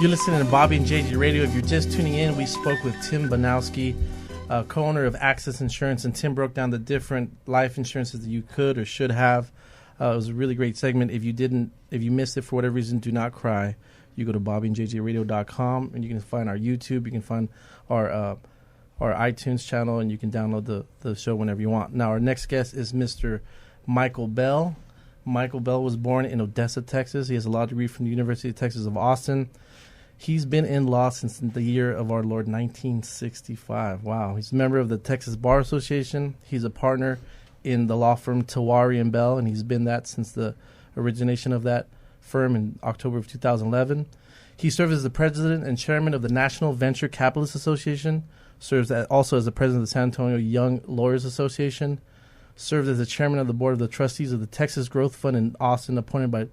You're listening to Bobby and JJ Radio. If you're just tuning in, we spoke with Tim Banowski, co-owner of Access Insurance, and Tim broke down the different life insurances that you could or should have. It was a really great segment. If you missed it for whatever reason, do not cry. You go to bobbyandjjradio.com and you can find our YouTube. You can find our iTunes channel, and you can download the show whenever you want. Now, our next guest is Mr. Michael Bell. Michael Bell was born in Odessa, Texas. He has a law degree from the University of Texas of Austin. He's been in law since the year of our Lord, 1965. Wow. He's a member of the Texas Bar Association. He's a partner in the law firm Tiwari Bell, and he's been that since the origination of that firm in October of 2011. He serves as the president and chairman of the National Venture Capitalist Association, serves also as the president of the San Antonio Young Lawyers Association, served as the chairman of the board of the trustees of the Texas Growth Fund in Austin, appointed by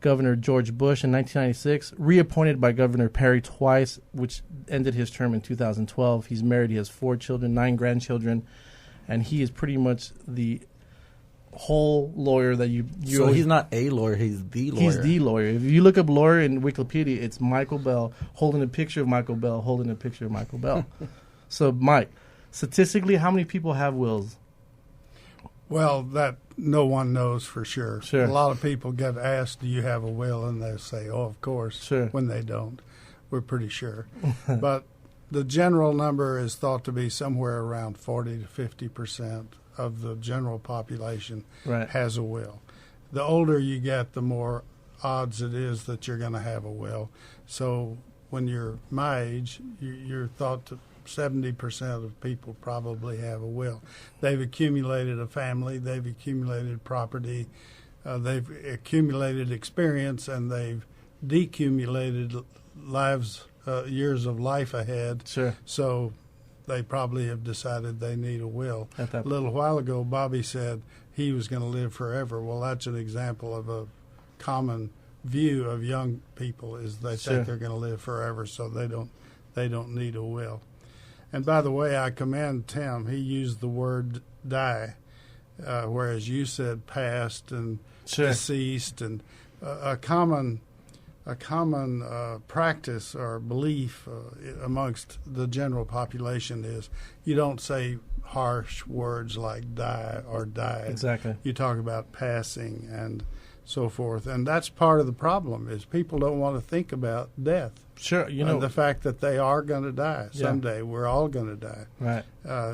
Governor George Bush in 1996, reappointed by Governor Perry twice, which ended his term in 2012. He's married. He has 4 children, 9 grandchildren, and he is pretty much the whole lawyer that you So he's not a lawyer, he's the lawyer. He's the lawyer. If you look up lawyer in Wikipedia, it's Michael Bell holding a picture of Michael Bell, holding a picture of Michael Bell. So, Mike, statistically, how many people have wills? Well, that no one knows for sure. Sure. A lot of people get asked, do you have a will? And they say, oh, of course, Sure. when they don't. We're pretty sure. But the general number is thought to be somewhere around 40 to 50% of the general population Right. has a will. The older you get, the more odds it is that you're going to have a will. So when you're my age, you're thought to 70% of people probably have a will. They've accumulated a family, they've accumulated property, they've accumulated experience, and they've decumulated years of life ahead. Sure. So they probably have decided they need a will. A little while ago, Bobby said he was going to live forever. Well, that's an example of a common view of young people, is they Sure. think they're going to live forever, so they don't need a will. And by the way, I commend Tim. He used the word die, whereas you said past and Sure. deceased. And a common practice or belief amongst the general population is you don't say harsh words like die or died. Exactly. You talk about passing and so forth. And that's part of the problem, is people don't want to think about death. Sure. You know, the fact that they are going to die Yeah. someday. We're all going to die. right.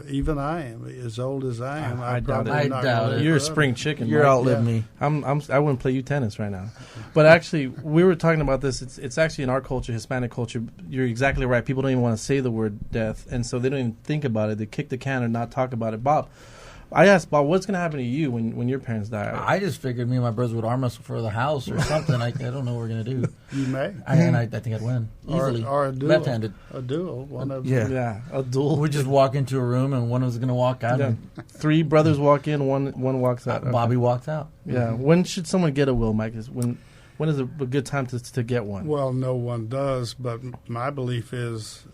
Even I am, as old as I am. I I'm doubt probably it. not I doubt gonna it. live You're a forever. spring chicken. You're Mike. outlived Yeah. me. I wouldn't play you tennis right now. But actually, we were talking about this. It's actually in our culture, Hispanic culture. You're exactly right. People don't even want to say the word death, and so they don't even think about it. They kick the can and not talk about it. Bob, I asked Bob, what's going to happen to you when your parents die? I just figured me and my brothers would arm wrestle for the house or something. I don't know what we're going to do. You may. I think I'd win easily. Or a duel. Left-handed. A duel. One of Yeah. Yeah, a duel. We just walk into a room and one of us is going to walk out. Yeah. And 3 brothers walk in, one walks out. Okay. Bobby walked out. Yeah. When should someone get a will, Mike? When is a good time to get one? Well, no one does, but my belief is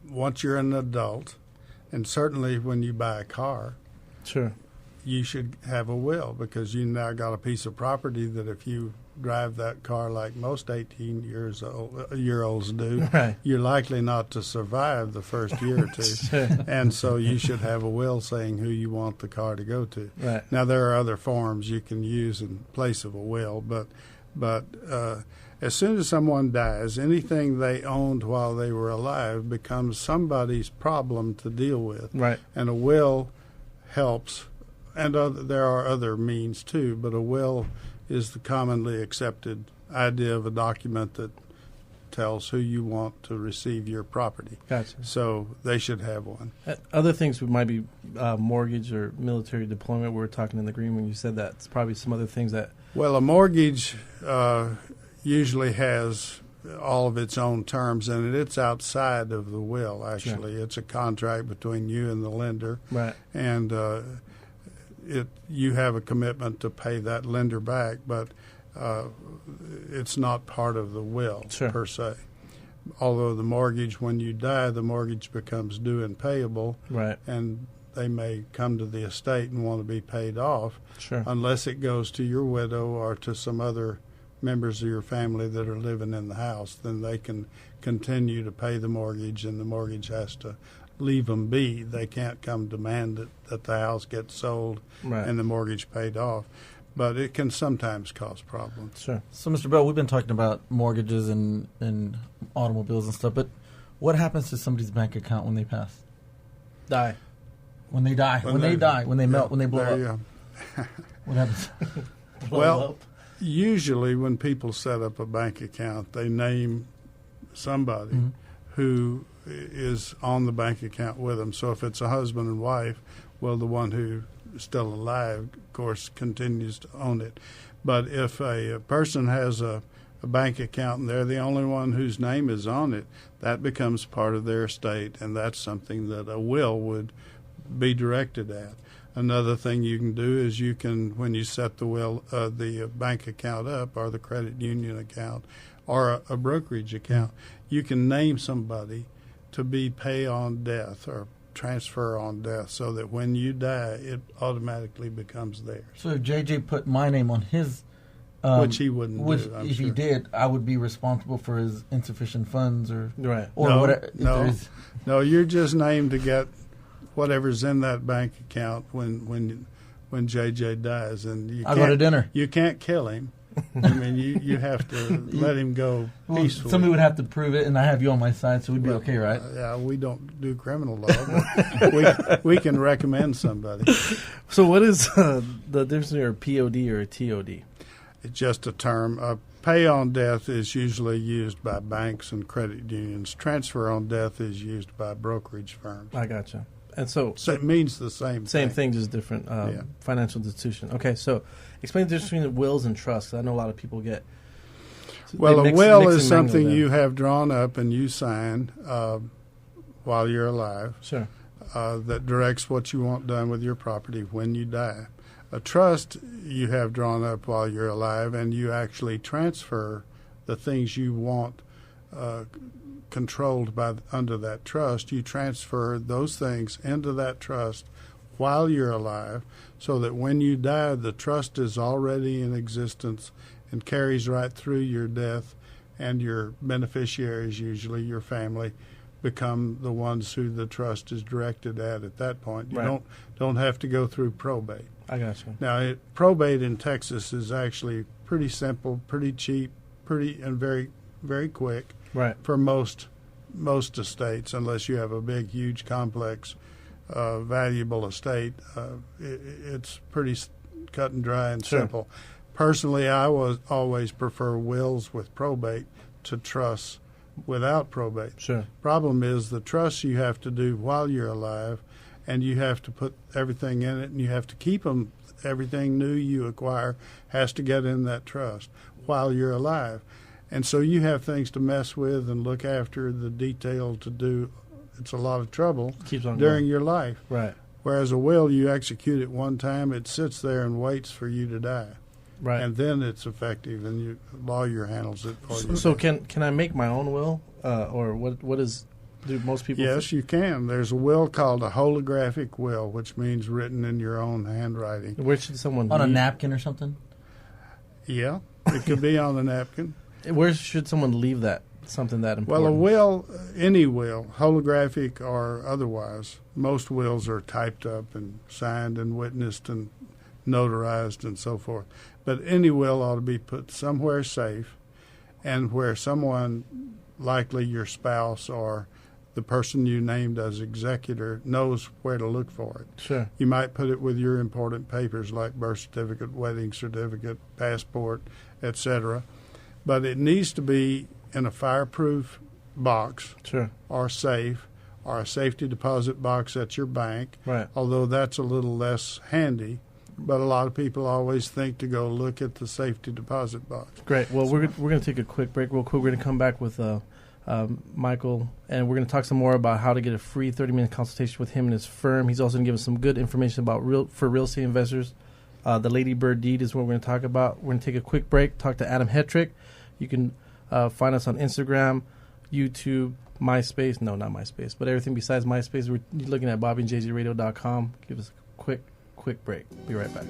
once you're an adult, and certainly when you buy a car, Sure. you should have a will, because you now got a piece of property that if you drive that car like most 18-year-olds do, Right. you're likely not to survive the first year or two. Sure. And so you should have a will saying who you want the car to go to. Right. Now, there are other forms you can use in place of a will, but as soon as someone dies, anything they owned while they were alive becomes somebody's problem to deal with. Right. And a will helps, and there are other means too, but a will is the commonly accepted idea of a document that tells who you want to receive your property. Gotcha. So they should have one. Other things might be mortgage or military deployment. We were talking in the green when you said that. It's probably some other things that... Well, a mortgage usually has all of its own terms, and it's outside of the will, actually. Sure. It's a contract between you and the lender. Right. And you have a commitment to pay that lender back, but it's not part of the will, sure. per se. Although the mortgage, when you die, the mortgage becomes due and payable, right. and they may come to the estate and want to be paid off, sure. unless it goes to your widow or to some other members of your family that are living in the house, then they can continue to pay the mortgage, and the mortgage has to leave them be. They can't come demand that the house gets sold and the mortgage paid off. But it can sometimes cause problems. Sure. So, Mr. Bell, we've been talking about mortgages and automobiles and stuff, but what happens to somebody's bank account when they pass? Die. When they die. When they melt, when they blow up. What happens? Well, usually when people set up a bank account, they name somebody who is on the bank account with them. So if it's a husband and wife, well, the one who is still alive, of course, continues to own it. But if a person has a bank account and they're the only one whose name is on it, that becomes part of their estate, and that's something that a will would be directed at. Another thing you can do is you can, when you set the bank account up or the credit union account or a brokerage account, you can name somebody to be pay on death or transfer on death, so that when you die, it automatically becomes theirs. So if JJ put my name on his, which he wouldn't do, I'm if sure. he did, I would be responsible for his insufficient funds, or No, whatever. No, you're just named to get whatever's in that bank account when JJ dies, and you I go to dinner. You can't kill him. I mean, you have to let him go peacefully. Somebody would have to prove it, and I have you on my side, so we'd be okay, right? Yeah, we don't do criminal law, but we can recommend somebody. So what is the difference between a POD or a TOD? It's just a term. Pay on death is usually used by banks and credit unions. Transfer on death is used by brokerage firms. I gotcha. And so it means the same thing, just different financial institution. Okay, so explain the difference between wills and trusts. I know a lot of people get. Well, a will is something you have drawn up and you sign while you're alive. Sure. That directs what you want done with your property when you die. A trust you have drawn up while you're alive, and you actually transfer the things you want controlled under that trust. You transfer those things into that trust while you're alive, so that when you die, the trust is already in existence and carries right through your death, and your beneficiaries, usually your family, become the ones who the trust is directed at that point. You don't have to go through probate. I got you. Now, probate in Texas is actually pretty simple, pretty cheap, and very, very quick. Right. For most estates, unless you have a big, huge, complex, valuable estate, it's pretty cut and dry and simple. Personally, I always prefer wills with probate to trusts without probate. Sure. Problem is the trusts you have to do while you're alive, and you have to put everything in it, and you have to keep them. Everything new you acquire has to get in that trust while you're alive. And so you have things to mess with and look after, the detail to do. It's a lot of trouble during your life. Right. Whereas a will, you execute it one time, it sits there and waits for you to die. Right. And then it's effective, and your lawyer handles it for you. So can I make my own will, or what is? Do most people? Yes, you can. There's a will called a holographic will, which means written in your own handwriting. Where should someone on a napkin or something? Yeah, it could be on a napkin. Where should someone leave that? Something that important? Well, a will, any will, holographic or otherwise, most wills are typed up and signed and witnessed and notarized and so forth. But any will ought to be put somewhere safe, and where someone, likely your spouse or the person you named as executor, knows where to look for it. Sure. You might put it with your important papers like birth certificate, wedding certificate, passport, etc. But it needs to be in a fireproof box. Sure. Or safe, or a safety deposit box at your bank. Right. Although that's a little less handy, but a lot of people always think to go look at the safety deposit box. Great. Well, we're going to take a quick break real quick. We're going to come back with Michael, and we're going to talk some more about how to get a free 30-minute consultation with him and his firm. He's also going to give us some good information about real estate investors. The Lady Bird deed is what we're going to talk about. We're going to take a quick break, talk to Adam Hetrick. You can find us on Instagram, YouTube, MySpace. No, not MySpace, but everything besides MySpace. We're looking at BobbyandJJRadio.com. Give us a quick break. Be right back.